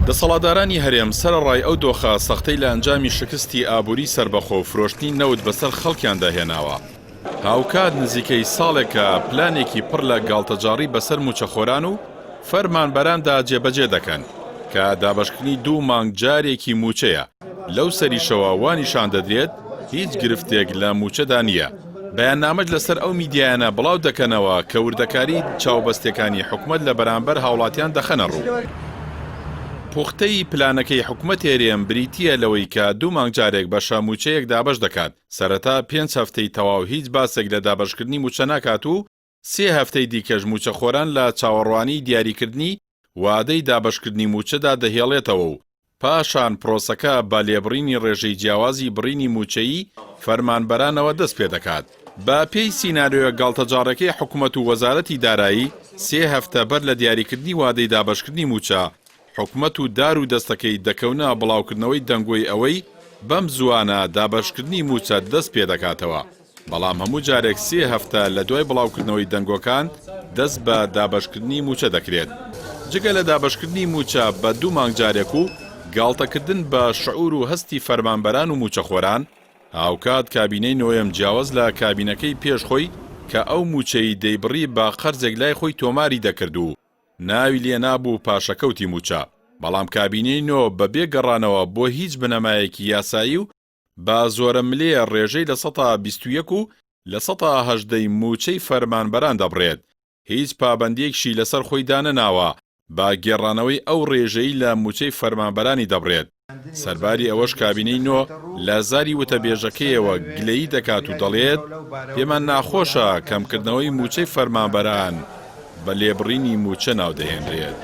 دەسەڵاتدارانی هەرێم سەرەڕای ئەو دۆخە سەختەی لە ئەنجامی شکستی ئابووری سربەخۆ و فرۆشتنی نەوت بەسەر خەڵکیان داهێناوە. هاوکات نزیکەی ساڵێکە پلانێکی پڕ لە گاڵتەجاڕی بەسەر موچەخۆران و فەرمانبەراندا جێبەجێ دەکەن کە دابەشکردنی 2 مانگ جارێکی موچەیە. لەو سەریشەوە وانیشان دەدرێت هیچ گرفتێک لە موچەدا نییە. بەیاننامەش لەسەر ئەو میدیایانە بڵاو دەکەنەوە کە وردەکاری چاوبەستەکانی حکومەت لە بەرامبەر هاوڵاتیان دەخەنە ڕوو. پوختەی پلانەکەی حکومەت هێرێم بریتیە لەوەی کە 2 مانگ جارێک بە شەموچەیەک دابەش دەکات. سەرەتا 5 هەفتەی تەواو هیچ باسێک لە دابەشکردنی موچە ناکات و 3 هەفتەی دیکەش موچەخۆران لە چاوەڕوانی دیاریکردنی وادەی دابەشکردنی موچەدا دەهێڵێتەوە و پاشان پرۆسەکە بە لێبڕینی ڕێژەی جیاوازی بڕینی موچەیی فەرمانبەرانەوە دەست پێ دەکات. بە پێی سیناریۆ گاڵتەجاڕەکەی حکومەت و وەزارەتی دارایی 3 هەفتە بەر لە دیاریکردنی وادەی دابەشکردنی موچە، حکومەت و دار و دەستەکەی دەکەونە بڵاوکردنەوەی دەنگۆی ئەوەی بەم زوانە دابەشکردنی موچە دەست پێ دەکاتەوە. بەڵام هەموو جارێک 3 هەفتە لە دوای بڵاوکردنەوەی دەنگۆکان دەست بە دابەشکردنی موچە دەکرێت. جگە لە دابەشکردنی موچە بە 2 مانگ جارێک و گاڵتەکردن بە شعور و هەستی فەرمانبەران و موچەخۆران، هاوکات کابینەی نۆیەم جیاواز لە کابینەکەی پێشخۆی کە ئەو موچەی دەیبڕی بە خەرجێک لای خۆی تۆماری دەکرد و ناوی لێ نابوو پاشەکەوتی موچە. بەڵام کابینەی نۆ بەبێ گەڕانەوە بۆ هیچ بنەمایەکی یاسایی و بە زۆرە ملێ ڕێژەی لە 121 و لە 118 موچەی فەرمانبەران دەبڕێت. هیچ پابەندیەکشی لەسەر خۆی دانەناوە با گێڕانەوەی ئەو ڕێژەی لە موچەی فەرمانبەرانی دەبڕێت. سەرباری ئەوەش کابینەی نۆ لە زاری وتەبێژەکەیەوە گلەیی دەکات و دەڵێت پێمان ناخۆشە کەمکردنەوەی موچەی فەرمانبەران بە لێبڕینی موچە ناو دەهێنرێت.